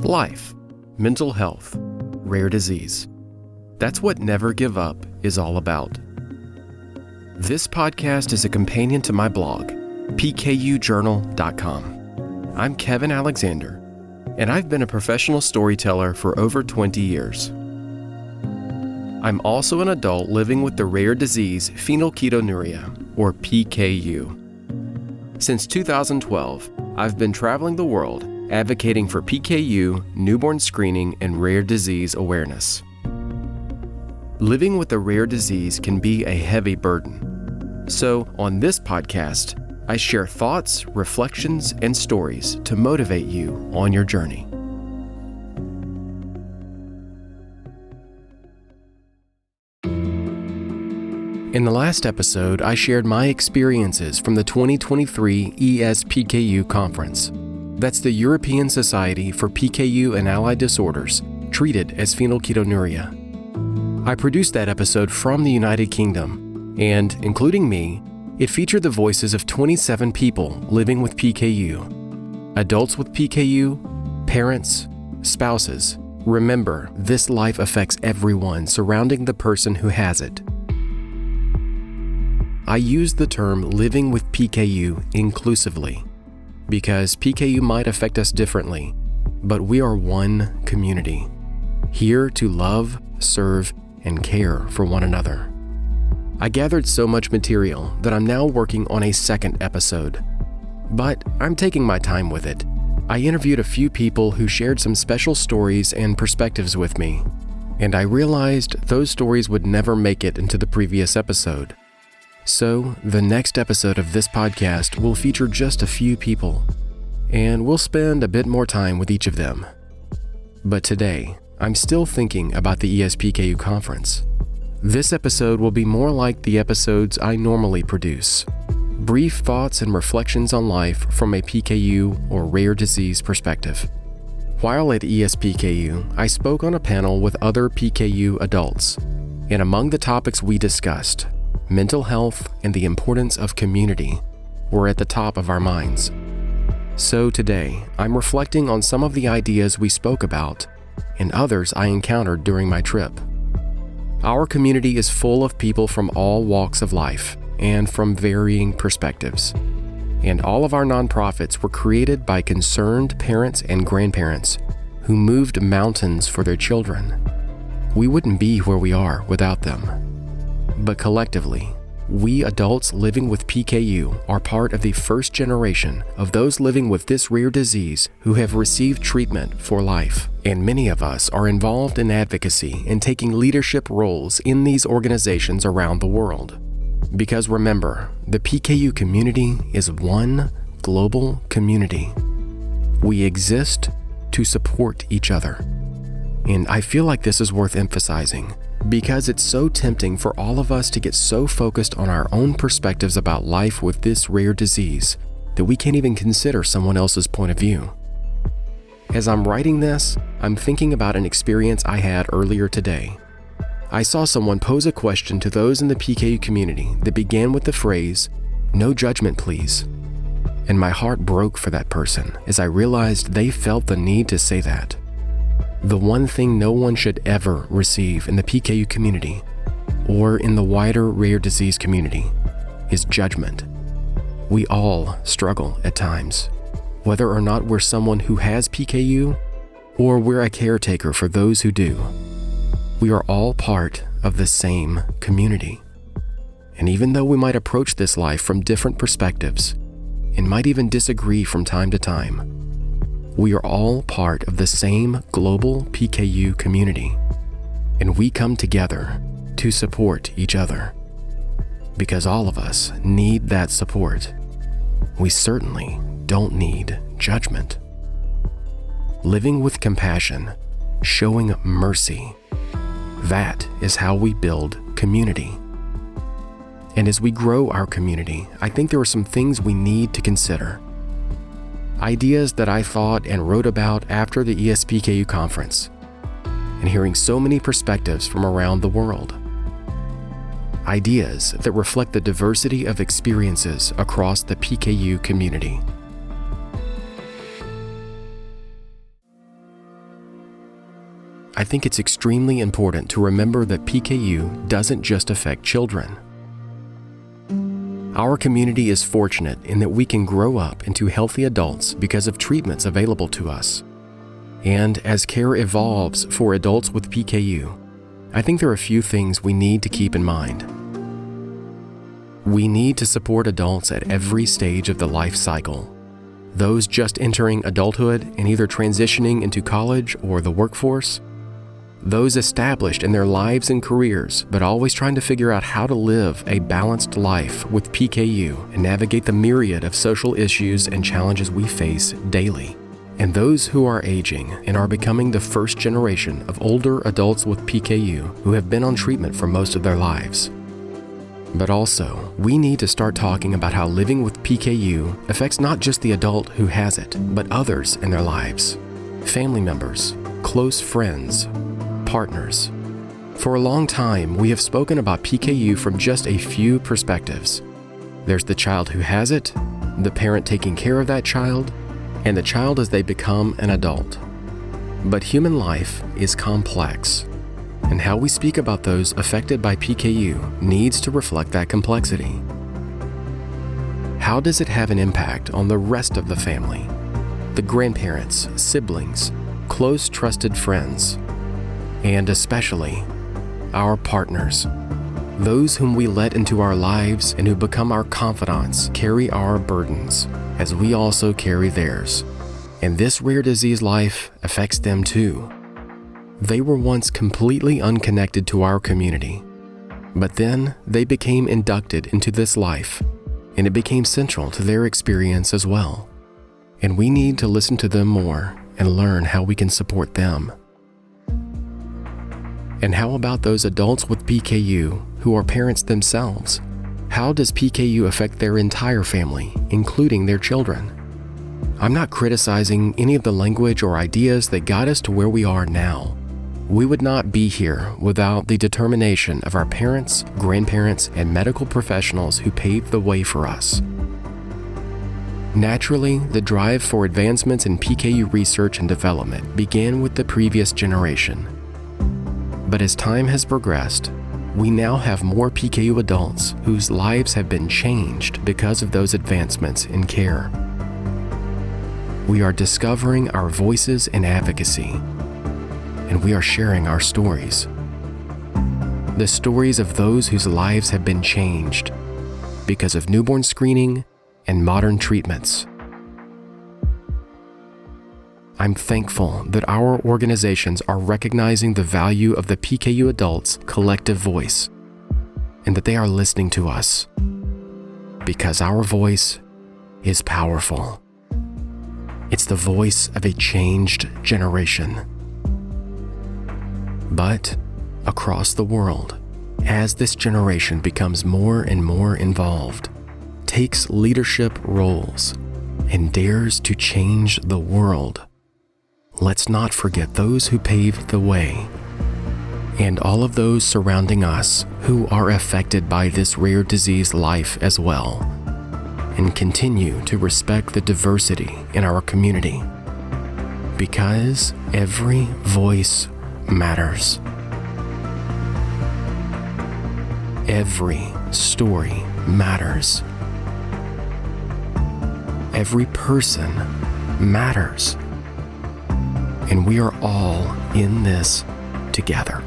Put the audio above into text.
Life, mental health, rare disease. That's what Never Give Up is all about. This podcast is a companion to my blog, pkujournal.com. I'm Kevin Alexander, and I've been a professional storyteller for over 20 years. I'm also an adult living with the rare disease phenylketonuria, or PKU. Since 2012, I've been traveling the world advocating for PKU, newborn screening, and rare disease awareness. Living with a rare disease can be a heavy burden. So, on this podcast, I share thoughts, reflections, and stories to motivate you on your journey. In the last episode, I shared my experiences from the 2023 ESPKU conference. That's the European Society for PKU and Allied Disorders, treated as phenylketonuria. I produced that episode from the United Kingdom, and, including me, it featured the voices of 27 people living with PKU. Adults with PKU, parents, spouses. Remember, this life affects everyone surrounding the person who has it. I use the term living with PKU inclusively because PKU might affect us differently, but we are one community, here to love, serve, and care for one another. I gathered so much material that I'm now working on a second episode, but I'm taking my time with it. I interviewed a few people who shared some special stories and perspectives with me, and I realized those stories would never make it into the previous episode. So, the next episode of this podcast will feature just a few people, and we'll spend a bit more time with each of them. But today, I'm still thinking about the ESPKU conference. This episode will be more like the episodes I normally produce. Brief thoughts and reflections on life from a PKU or rare disease perspective. While at ESPKU, I spoke on a panel with other PKU adults, and among the topics we discussed, mental health and the importance of community were at the top of our minds. So today, I'm reflecting on some of the ideas we spoke about and others I encountered during my trip. Our community is full of people from all walks of life and from varying perspectives. And all of our nonprofits were created by concerned parents and grandparents who moved mountains for their children. We wouldn't be where we are without them. But collectively, we adults living with PKU are part of the first generation of those living with this rare disease who have received treatment for life. And many of us are involved in advocacy and taking leadership roles in these organizations around the world. Because remember, the PKU community is one global community. We exist to support each other. And I feel like this is worth emphasizing, because it's so tempting for all of us to get so focused on our own perspectives about life with this rare disease that we can't even consider someone else's point of view. As I'm writing this, I'm thinking about an experience I had earlier today. I saw someone pose a question to those in the PKU community that began with the phrase, "No judgment, please." And my heart broke for that person as I realized they felt the need to say that. The one thing no one should ever receive in the PKU community, or in the wider rare disease community, is judgment. We all struggle at times, whether or not we're someone who has PKU, or we're a caretaker for those who do. We are all part of the same community. And even though we might approach this life from different perspectives, and might even disagree from time to time, we are all part of the same global PKU community, and we come together to support each other. Because all of us need that support. We certainly don't need judgment. Living with compassion, showing mercy, that is how we build community. And as we grow our community, I think there are some things we need to consider. Ideas that I thought and wrote about after the ESPKU conference, and hearing so many perspectives from around the world. Ideas that reflect the diversity of experiences across the PKU community. I think it's extremely important to remember that PKU doesn't just affect children. Our community is fortunate in that we can grow up into healthy adults because of treatments available to us. And as care evolves for adults with PKU, I think there are a few things we need to keep in mind. We need to support adults at every stage of the life cycle. Those just entering adulthood and either transitioning into college or the workforce. Those established in their lives and careers, but always trying to figure out how to live a balanced life with PKU and navigate the myriad of social issues and challenges we face daily. And those who are aging and are becoming the first generation of older adults with PKU who have been on treatment for most of their lives. But also, we need to start talking about how living with PKU affects not just the adult who has it, but others in their lives, family members, close friends, partners. For a long time, we have spoken about PKU from just a few perspectives. There's the child who has it, the parent taking care of that child, and the child as they become an adult. But human life is complex, and how we speak about those affected by PKU needs to reflect that complexity. How does it have an impact on the rest of the family? The grandparents, siblings, close trusted friends, and especially our partners. Those whom we let into our lives and who become our confidants carry our burdens, as we also carry theirs. And this rare disease life affects them too. They were once completely unconnected to our community, but then they became inducted into this life, and it became central to their experience as well. And we need to listen to them more and learn how we can support them. And how about those adults with PKU who are parents themselves? How does PKU affect their entire family, including their children? I'm not criticizing any of the language or ideas that got us to where we are now. We would not be here without the determination of our parents, grandparents, and medical professionals who paved the way for us. Naturally, the drive for advancements in PKU research and development began with the previous generation. But as time has progressed, we now have more PKU adults whose lives have been changed because of those advancements in care. We are discovering our voices in advocacy, and we are sharing our stories. The stories of those whose lives have been changed because of newborn screening and modern treatments. I'm thankful that our organizations are recognizing the value of the PKU adults' collective voice, and that they are listening to us, because our voice is powerful. It's the voice of a changed generation. But across the world, as this generation becomes more and more involved, takes leadership roles, and dares to change the world, let's not forget those who paved the way, and all of those surrounding us who are affected by this rare disease life as well, and continue to respect the diversity in our community, because every voice matters. Every story matters. Every person matters. And we are all in this together.